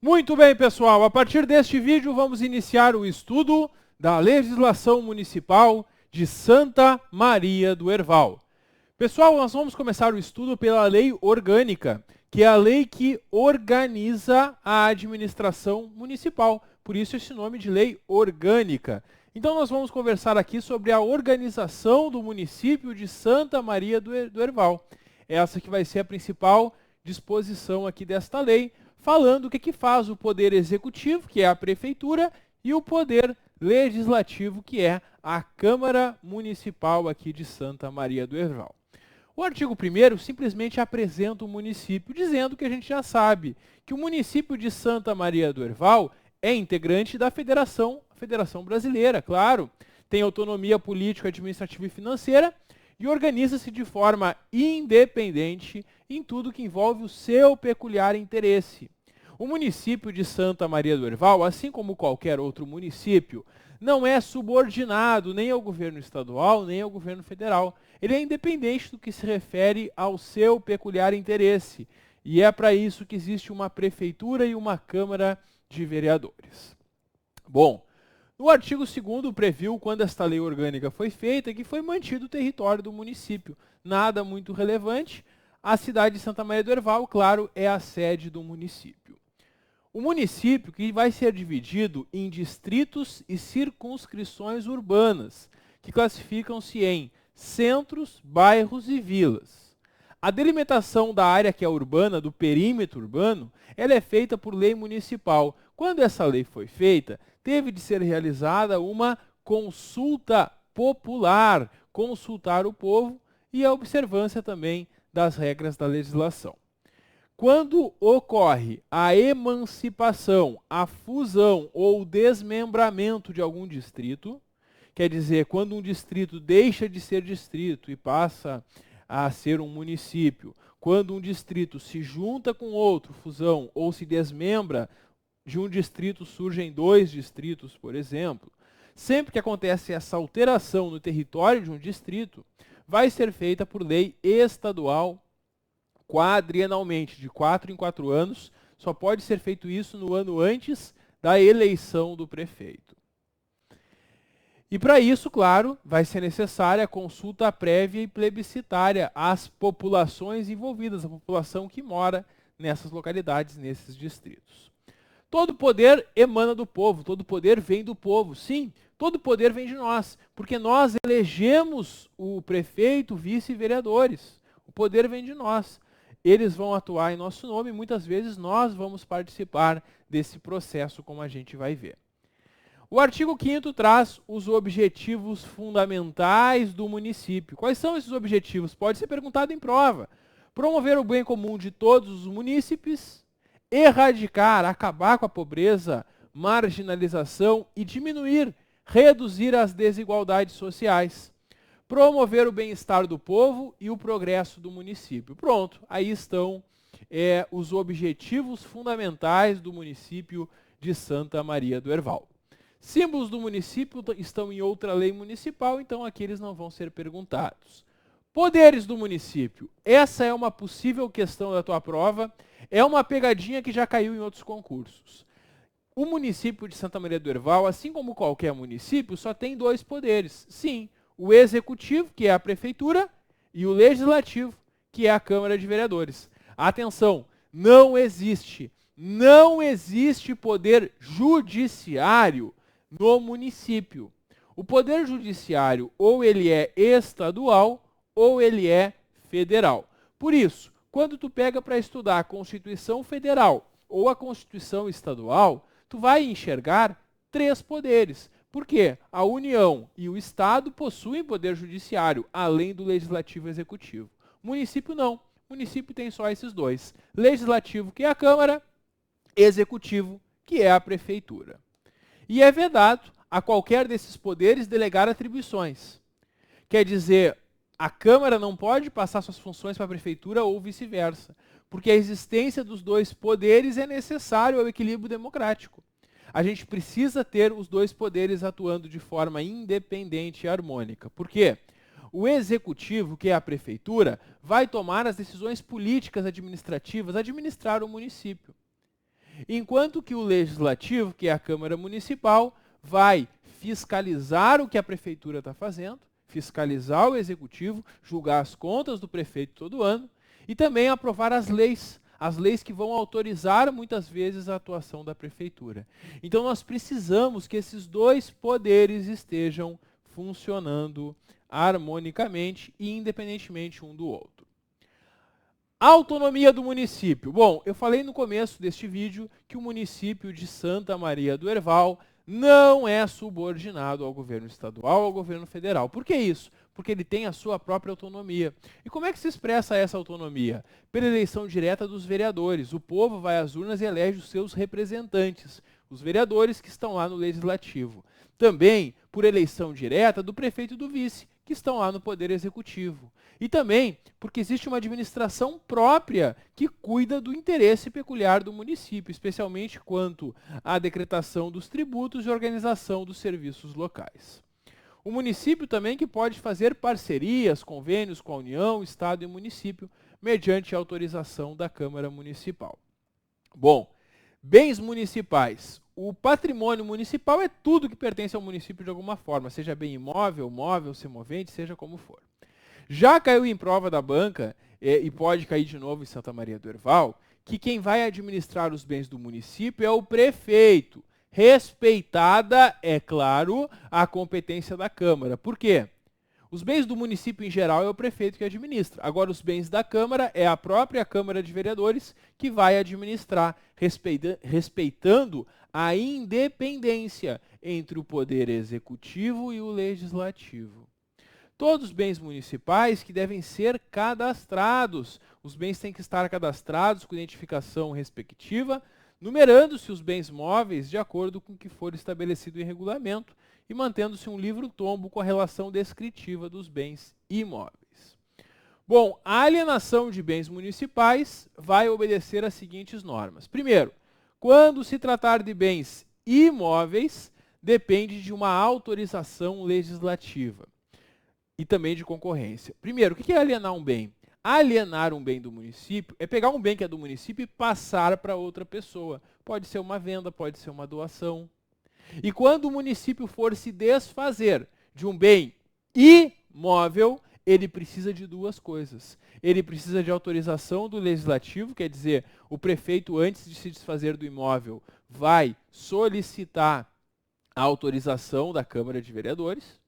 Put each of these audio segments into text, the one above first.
Muito bem, pessoal. A partir deste vídeo, vamos iniciar o estudo da legislação municipal de Santa Maria do Herval. Pessoal, nós vamos começar o estudo pela lei orgânica, que é a lei que organiza a administração municipal. Por isso, esse nome de lei orgânica. Então, nós vamos conversar aqui sobre a organização do município de Santa Maria do Herval. Essa que vai ser a principal disposição aqui desta lei, falando o que faz o poder executivo, que é a prefeitura, e o poder legislativo, que é a Câmara Municipal aqui de Santa Maria do Herval. O artigo 1º simplesmente apresenta o município, dizendo que a gente já sabe que o município de Santa Maria do Herval é integrante da Federação Brasileira, claro, tem autonomia política, administrativa e financeira, e organiza-se de forma independente em tudo que envolve o seu peculiar interesse. O município de Santa Maria do Herval, assim como qualquer outro município, não é subordinado nem ao governo estadual, nem ao governo federal. Ele é independente do que se refere ao seu peculiar interesse. E é para isso que existe uma prefeitura e uma Câmara de Vereadores. Bom, no artigo 2º previu, quando esta lei orgânica foi feita, que foi mantido o território do município. Nada muito relevante. A cidade de Santa Maria do Herval, claro, é a sede do município. O município que vai ser dividido em distritos e circunscrições urbanas, que classificam-se em centros, bairros e vilas. A delimitação da área que é urbana, do perímetro urbano, ela é feita por lei municipal. Quando essa lei foi feita, teve de ser realizada uma consulta popular, consultar o povo e a observância também das regras da legislação. Quando ocorre a emancipação, a fusão ou desmembramento de algum distrito, quer dizer, quando um distrito deixa de ser distrito e passa a ser um município, quando um distrito se junta com outro, fusão, ou se desmembra, de um distrito surgem 2 distritos, por exemplo, sempre que acontece essa alteração no território de um distrito, vai ser feita por lei estadual quadrienalmente, de 4 em 4 anos, só pode ser feito isso no ano antes da eleição do prefeito. E para isso, claro, vai ser necessária a consulta prévia e plebiscitária às populações envolvidas, a população que mora nessas localidades, nesses distritos. Todo poder emana do povo, todo poder vem do povo. Sim, todo poder vem de nós, porque nós elegemos o prefeito, vice e vereadores. O poder vem de nós. Eles vão atuar em nosso nome e muitas vezes nós vamos participar desse processo, como a gente vai ver. O artigo 5º traz os objetivos fundamentais do município. Quais são esses objetivos? Pode ser perguntado em prova. Promover o bem comum de todos os munícipes, erradicar, acabar com a pobreza, marginalização e reduzir as desigualdades sociais. Promover o bem-estar do povo e o progresso do município. Pronto, aí estão os objetivos fundamentais do município de Santa Maria do Herval. Símbolos do município estão em outra lei municipal, então aqui eles não vão ser perguntados. Poderes do município. Essa é uma possível questão da tua prova. É uma pegadinha que já caiu em outros concursos. O município de Santa Maria do Herval, assim como qualquer município, só tem 2 poderes. Sim, o executivo, que é a prefeitura, e o legislativo, que é a Câmara de Vereadores. Atenção, não existe poder judiciário no município. O poder judiciário ou ele é estadual ou ele é federal. Por isso, quando tu pega para estudar a Constituição Federal ou a Constituição Estadual, tu vai enxergar 3 poderes. Por quê? A União e o Estado possuem poder judiciário, além do legislativo e executivo. Município não. Município tem só esses 2. Legislativo, que é a Câmara, executivo, que é a prefeitura. E é vedado a qualquer desses poderes delegar atribuições. Quer dizer, a Câmara não pode passar suas funções para a prefeitura ou vice-versa, porque a existência dos 2 poderes é necessário ao equilíbrio democrático. A gente precisa ter os 2 poderes atuando de forma independente e harmônica. Por quê? O executivo, que é a prefeitura, vai tomar as decisões políticas administrativas, administrar o município. Enquanto que o legislativo, que é a Câmara Municipal, vai fiscalizar o que a prefeitura está fazendo, fiscalizar o executivo, julgar as contas do prefeito todo ano e também aprovar as leis que vão autorizar muitas vezes a atuação da prefeitura. Então nós precisamos que esses dois poderes estejam funcionando harmonicamente e independentemente um do outro. Autonomia do município. Bom, eu falei no começo deste vídeo que o município de Santa Maria do Herval não é subordinado ao governo estadual, ao governo federal. Por que isso? Porque ele tem a sua própria autonomia. E como é que se expressa essa autonomia? Pela eleição direta dos vereadores. O povo vai às urnas e elege os seus representantes, os vereadores que estão lá no legislativo. Também por eleição direta do prefeito e do vice, que estão lá no poder executivo. E também porque existe uma administração própria que cuida do interesse peculiar do município, especialmente quanto à decretação dos tributos e organização dos serviços locais. O município também que pode fazer parcerias, convênios com a União, Estado e município, mediante autorização da Câmara Municipal. Bom, bens municipais. O patrimônio municipal é tudo que pertence ao município de alguma forma, seja bem imóvel, móvel, semovente, seja como for. Já caiu em prova da banca, e pode cair de novo em Santa Maria do Herval, que quem vai administrar os bens do município é o prefeito, respeitada, é claro, a competência da Câmara. Por quê? Os bens do município em geral é o prefeito que administra. Agora, os bens da Câmara é a própria Câmara de Vereadores que vai administrar, respeitando a independência entre o poder executivo e o legislativo. Todos os bens municipais que devem ser cadastrados. Os bens têm que estar cadastrados com identificação respectiva, numerando-se os bens móveis de acordo com o que for estabelecido em regulamento e mantendo-se um livro-tombo com a relação descritiva dos bens imóveis. Bom, a alienação de bens municipais vai obedecer às seguintes normas. Primeiro, quando se tratar de bens imóveis, depende de uma autorização legislativa e também de concorrência. Primeiro, o que é alienar um bem? Alienar um bem do município é pegar um bem que é do município e passar para outra pessoa. Pode ser uma venda, pode ser uma doação. E quando o município for se desfazer de um bem imóvel, ele precisa de duas coisas. Ele precisa de autorização do legislativo, quer dizer, o prefeito, antes de se desfazer do imóvel, vai solicitar a autorização da Câmara de Vereadores.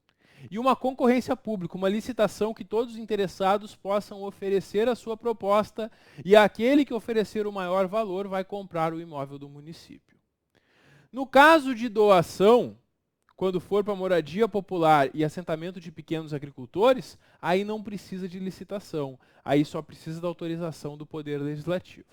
E uma concorrência pública, uma licitação que todos os interessados possam oferecer a sua proposta e aquele que oferecer o maior valor vai comprar o imóvel do município. No caso de doação, quando for para moradia popular e assentamento de pequenos agricultores, aí não precisa de licitação, aí só precisa da autorização do Poder Legislativo.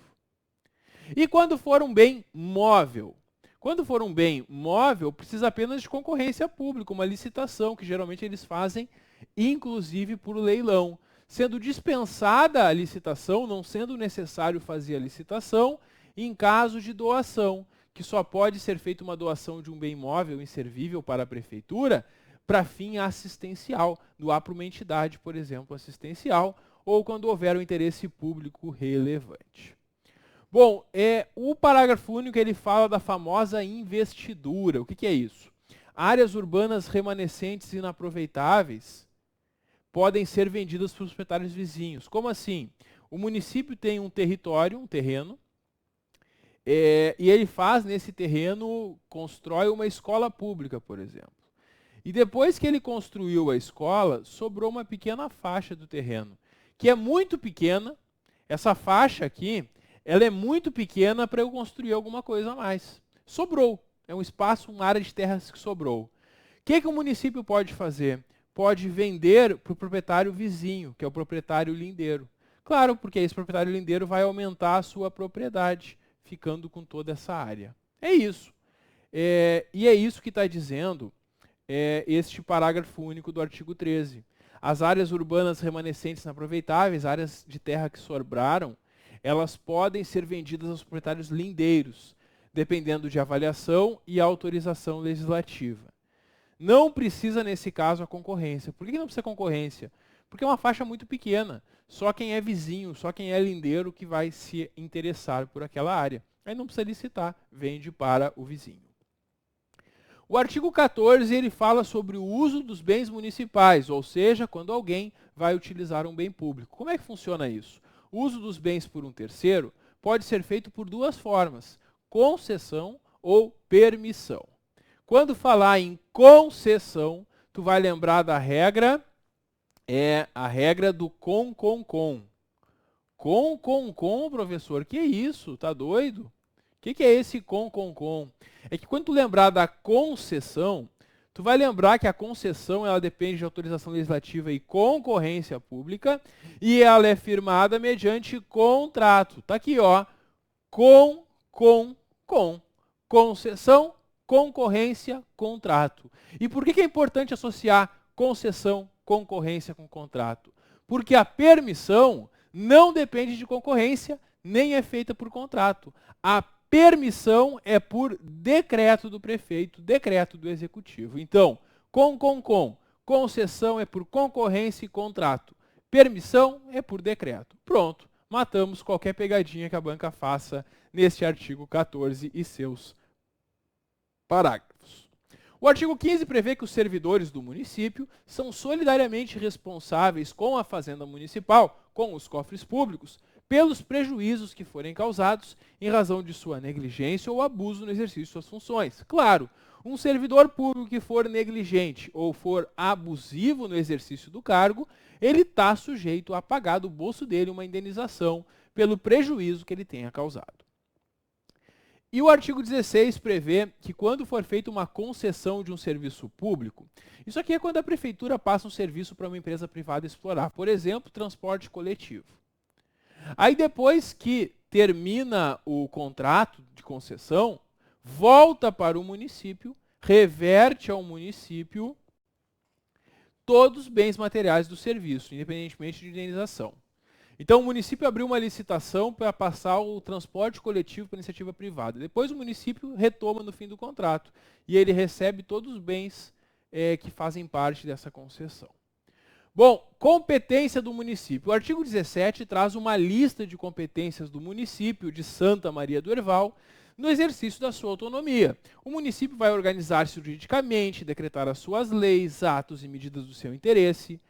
E quando for um bem móvel? Quando for um bem móvel, precisa apenas de concorrência pública, uma licitação, que geralmente eles fazem, inclusive por leilão. Sendo dispensada a licitação, não sendo necessário fazer a licitação, em caso de doação, que só pode ser feita uma doação de um bem móvel inservível para a prefeitura, para fim assistencial, doar para uma entidade, por exemplo, assistencial, ou quando houver um interesse público relevante. Bom, o parágrafo único ele fala da famosa investidura. O que é isso? Áreas urbanas remanescentes inaproveitáveis podem ser vendidas para os proprietários vizinhos. Como assim? O município tem um território, um terreno, e ele faz nesse terreno, constrói uma escola pública, por exemplo. E depois que ele construiu a escola, sobrou uma pequena faixa do terreno, que é muito pequena. Essa faixa aqui, ela é muito pequena para eu construir alguma coisa a mais. Sobrou. É um espaço, uma área de terras que sobrou. O que o município pode fazer? Pode vender para o proprietário vizinho, que é o proprietário lindeiro. Claro, porque esse proprietário lindeiro vai aumentar a sua propriedade, ficando com toda essa área. É isso. E é isso que está dizendo este parágrafo único do artigo 13. As áreas urbanas remanescentes inaproveitáveis, áreas de terra que sobraram, elas podem ser vendidas aos proprietários lindeiros, dependendo de avaliação e autorização legislativa. Não precisa, nesse caso, a concorrência. Por que não precisa concorrência? Porque é uma faixa muito pequena. Só quem é vizinho, só quem é lindeiro que vai se interessar por aquela área. Aí não precisa licitar, vende para o vizinho. O artigo 14 ele fala sobre o uso dos bens municipais, ou seja, quando alguém vai utilizar um bem público. Como é que funciona isso? O uso dos bens por um terceiro pode ser feito por duas formas: concessão ou permissão. Quando falar em concessão, tu vai lembrar da regra, a regra do com. Com, professor, que isso? Tá doido? O que é esse com? É que quando tu lembrar da concessão, tu vai lembrar que a concessão ela depende de autorização legislativa e concorrência pública e ela é firmada mediante contrato. Tá aqui, ó. Com. Concessão, concorrência, contrato. E por que é importante associar concessão, concorrência com contrato? Porque a permissão não depende de concorrência, nem é feita por contrato. A permissão é por decreto do prefeito, decreto do executivo. Então, concessão é por concorrência e contrato. Permissão é por decreto. Pronto, matamos qualquer pegadinha que a banca faça neste artigo 14 e seus parágrafos. O artigo 15 prevê que os servidores do município são solidariamente responsáveis com a Fazenda Municipal, com os cofres públicos, pelos prejuízos que forem causados em razão de sua negligência ou abuso no exercício de suas funções. Claro, um servidor público que for negligente ou for abusivo no exercício do cargo, ele está sujeito a pagar do bolso dele uma indenização pelo prejuízo que ele tenha causado. E o artigo 16 prevê que quando for feita uma concessão de um serviço público, isso aqui é quando a prefeitura passa um serviço para uma empresa privada explorar, por exemplo, transporte coletivo. Aí depois que termina o contrato de concessão, volta para o município, reverte ao município todos os bens materiais do serviço, independentemente de indenização. Então, o município abriu uma licitação para passar o transporte coletivo para iniciativa privada. Depois, o município retoma no fim do contrato e ele recebe todos os bens que fazem parte dessa concessão. Bom, competência do município. O artigo 17 traz uma lista de competências do município de Santa Maria do Herval no exercício da sua autonomia. O município vai organizar-se juridicamente, decretar as suas leis, atos e medidas do seu interesse,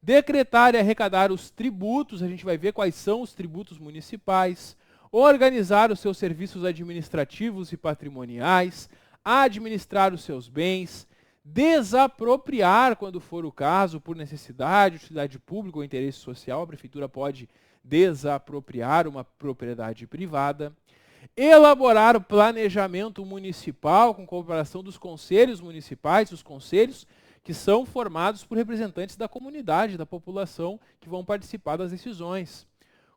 decretar e arrecadar os tributos, a gente vai ver quais são os tributos municipais, organizar os seus serviços administrativos e patrimoniais, administrar os seus bens, desapropriar, quando for o caso, por necessidade, utilidade pública ou interesse social, a prefeitura pode desapropriar uma propriedade privada, elaborar o planejamento municipal com cooperação dos conselhos municipais, os conselhos que são formados por representantes da comunidade, da população, que vão participar das decisões.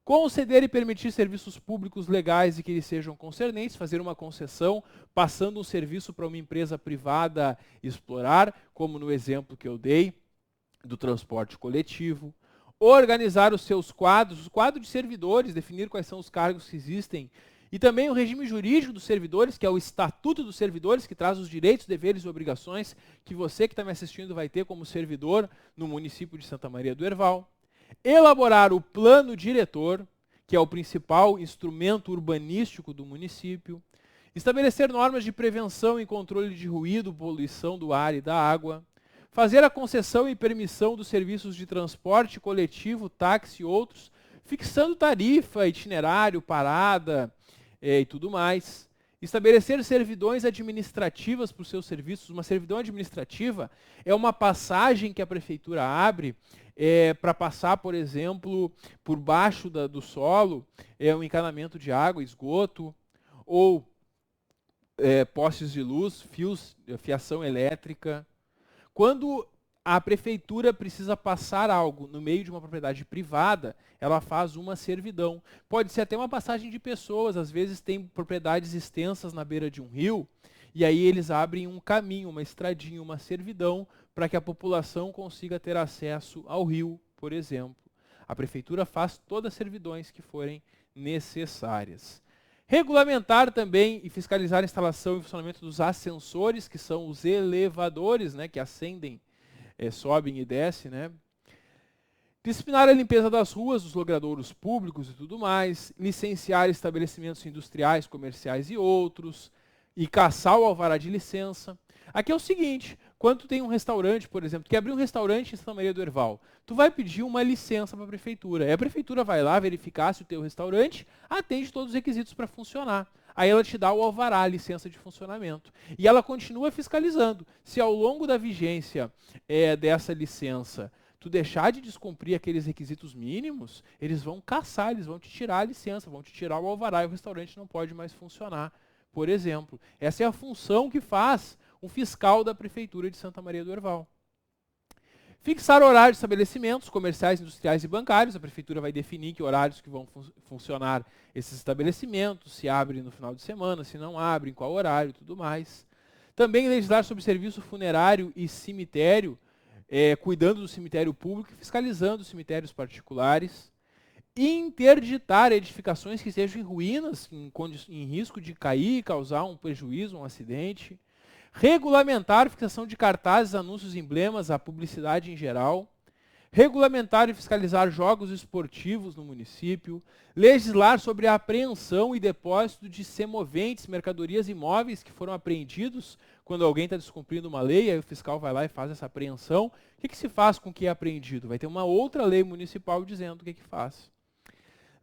Conceder e permitir serviços públicos legais e que lhes sejam concernentes, fazer uma concessão, passando um serviço para uma empresa privada explorar, como no exemplo que eu dei, do transporte coletivo. Organizar os seus quadros, o quadro de servidores, definir quais são os cargos que existem, e também o regime jurídico dos servidores, que é o Estatuto dos Servidores, que traz os direitos, deveres e obrigações que você que está me assistindo vai ter como servidor no município de Santa Maria do Herval. Elaborar o plano diretor, que é o principal instrumento urbanístico do município. Estabelecer normas de prevenção e controle de ruído, poluição do ar e da água. Fazer a concessão e permissão dos serviços de transporte coletivo, táxi e outros, fixando tarifa, itinerário, parada, e tudo mais. Estabelecer servidões administrativas para os seus serviços. Uma servidão administrativa é uma passagem que a prefeitura abre para passar, por exemplo, por baixo do solo, um encanamento de água, esgoto, ou postes de luz, fios, fiação elétrica. Quando a prefeitura precisa passar algo no meio de uma propriedade privada, ela faz uma servidão. Pode ser até uma passagem de pessoas, às vezes tem propriedades extensas na beira de um rio, e aí eles abrem um caminho, uma estradinha, uma servidão, para que a população consiga ter acesso ao rio, por exemplo. A prefeitura faz todas as servidões que forem necessárias. Regulamentar também e fiscalizar a instalação e funcionamento dos ascensores, que são os elevadores, né, que ascendem, sobem e descem, né? Disciplinar a limpeza das ruas, dos logradouros públicos e tudo mais, licenciar estabelecimentos industriais, comerciais e outros, e caçar o alvará de licença. Aqui é o seguinte, quando tu tem um restaurante, por exemplo, tu quer abrir um restaurante em Santa Maria do Herval, tu vai pedir uma licença para a prefeitura. E a prefeitura vai lá verificar se o teu restaurante atende todos os requisitos para funcionar. Aí ela te dá o alvará, a licença de funcionamento. E ela continua fiscalizando. Se ao longo da vigência dessa licença tu deixar de descumprir aqueles requisitos mínimos, eles vão caçar, eles vão te tirar a licença, vão te tirar o alvará e o restaurante não pode mais funcionar. Por exemplo, essa é a função que faz um fiscal da Prefeitura de Santa Maria do Herval. Fixar horário de estabelecimentos comerciais, industriais e bancários. A Prefeitura vai definir que horários que vão funcionar esses estabelecimentos, se abrem no final de semana, se não abrem, qual horário e tudo mais. Também legislar sobre serviço funerário e cemitério, cuidando do cemitério público e fiscalizando os cemitérios particulares. Interditar edificações que estejam em ruínas, em risco de cair e causar um prejuízo, um acidente. Regulamentar a fixação de cartazes, anúncios e emblemas, a publicidade em geral. Regulamentar e fiscalizar jogos esportivos no município. Legislar sobre a apreensão e depósito de semoventes, mercadorias e imóveis que foram apreendidos quando alguém está descumprindo uma lei, aí o fiscal vai lá e faz essa apreensão. O que se faz com o que é apreendido? Vai ter uma outra lei municipal dizendo o que faz.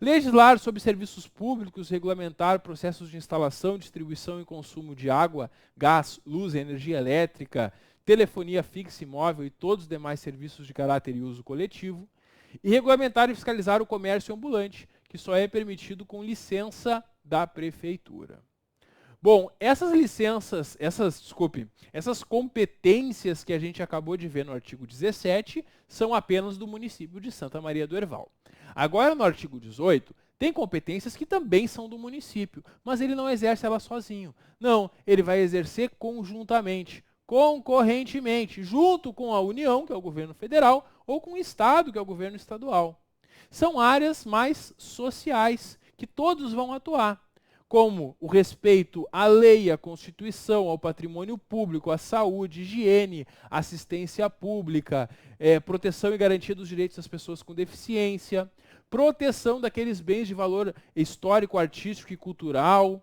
Legislar sobre serviços públicos, regulamentar processos de instalação, distribuição e consumo de água, gás, luz, energia elétrica, telefonia fixa e móvel e todos os demais serviços de caráter e uso coletivo. E regulamentar e fiscalizar o comércio ambulante, que só é permitido com licença da prefeitura. Bom, essas competências que a gente acabou de ver no artigo 17 são apenas do município de Santa Maria do Herval. Agora, no artigo 18, tem competências que também são do município, mas ele não exerce elas sozinho. Não, ele vai exercer conjuntamente, concorrentemente, junto com a União, que é o governo federal, ou com o Estado, que é o governo estadual. São áreas mais sociais, que todos vão atuar, como o respeito à lei, à Constituição, ao patrimônio público, à saúde, higiene, assistência pública, proteção e garantia dos direitos das pessoas com deficiência, proteção daqueles bens de valor histórico, artístico e cultural,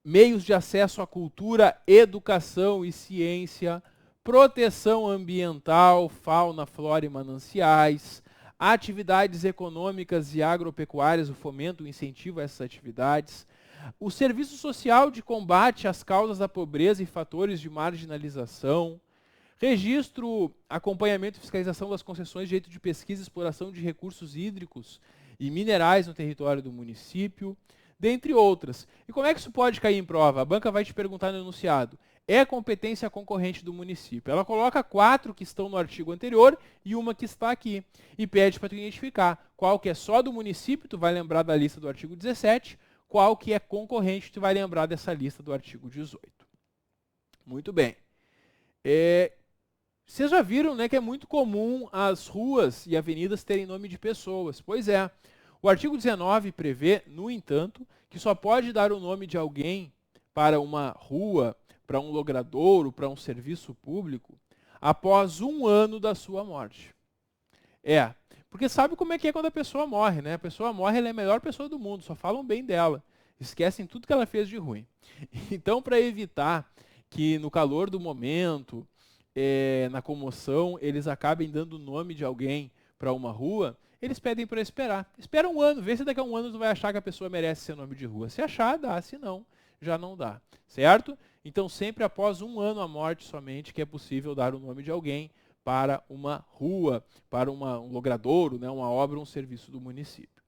meios de acesso à cultura, educação e ciência, proteção ambiental, fauna, flora e mananciais, atividades econômicas e agropecuárias, o fomento, o incentivo a essas atividades, o serviço social de combate às causas da pobreza e fatores de marginalização, registro, acompanhamento e fiscalização das concessões de direito de pesquisa e exploração de recursos hídricos e minerais no território do município, dentre outras. E como é que isso pode cair em prova? A banca vai te perguntar no enunciado. É competência concorrente do município. Ela coloca 4 que estão no artigo anterior e uma que está aqui. E pede para tu identificar qual que é só do município, tu vai lembrar da lista do artigo 17, qual que é concorrente, tu vai lembrar dessa lista do artigo 18. Muito bem. Vocês já viram, né, que é muito comum as ruas e avenidas terem nome de pessoas. Pois é. O artigo 19 prevê, no entanto, que só pode dar o nome de alguém para uma rua, para um logradouro, para um serviço público, após 1 ano da sua morte. Porque sabe como é que é quando a pessoa morre, né? A pessoa morre, ela é a melhor pessoa do mundo, só falam bem dela. Esquecem tudo que ela fez de ruim. Então, para evitar que no calor do momento, na comoção, eles acabem dando o nome de alguém para uma rua, eles pedem para esperar. Espera 1 ano, vê se daqui a 1 ano tu vai achar que a pessoa merece ser nome de rua. Se achar, dá, se não, já não dá. Certo? Então, sempre após 1 ano a morte somente que é possível dar o nome de alguém para uma rua, para um logradouro, né, uma obra, um serviço do município.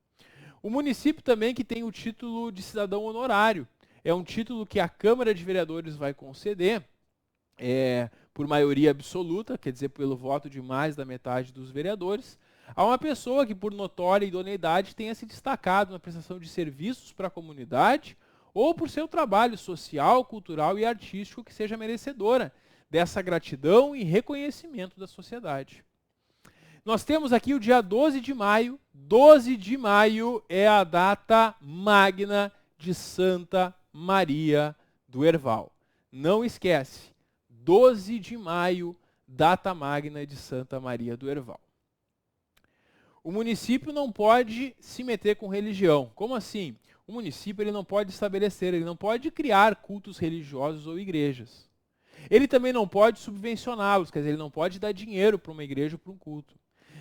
O município também que tem o título de cidadão honorário. É um título que a Câmara de Vereadores vai conceder por maioria absoluta, quer dizer, pelo voto de mais da metade dos vereadores, a uma pessoa que, por notória idoneidade, tenha se destacado na prestação de serviços para a comunidade ou por seu trabalho social, cultural e artístico que seja merecedora dessa gratidão e reconhecimento da sociedade. Nós temos aqui o dia 12 de maio. 12 de maio é a data magna de Santa Maria do Herval. Não esquece, 12 de maio, data magna de Santa Maria do Herval. O município não pode se meter com religião. Como assim? O município ele não pode estabelecer, ele não pode criar cultos religiosos ou igrejas. Ele também não pode subvencioná-los, quer dizer, ele não pode dar dinheiro para uma igreja ou para um culto.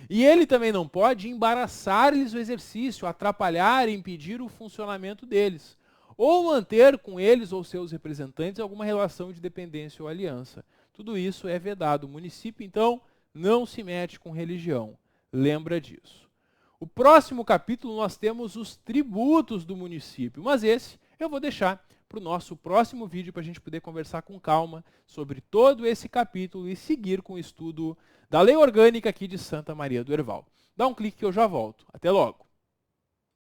E ele também não pode embaraçar-lhes o exercício, atrapalhar e impedir o funcionamento deles, ou manter com eles ou seus representantes alguma relação de dependência ou aliança. Tudo isso é vedado. O município, então, não se mete com religião. Lembra disso. O próximo capítulo nós temos os tributos do município, mas esse eu vou deixar para o nosso próximo vídeo para a gente poder conversar com calma sobre todo esse capítulo e seguir com o estudo da Lei Orgânica aqui de Santa Maria do Herval. Dá um clique que eu já volto. Até logo!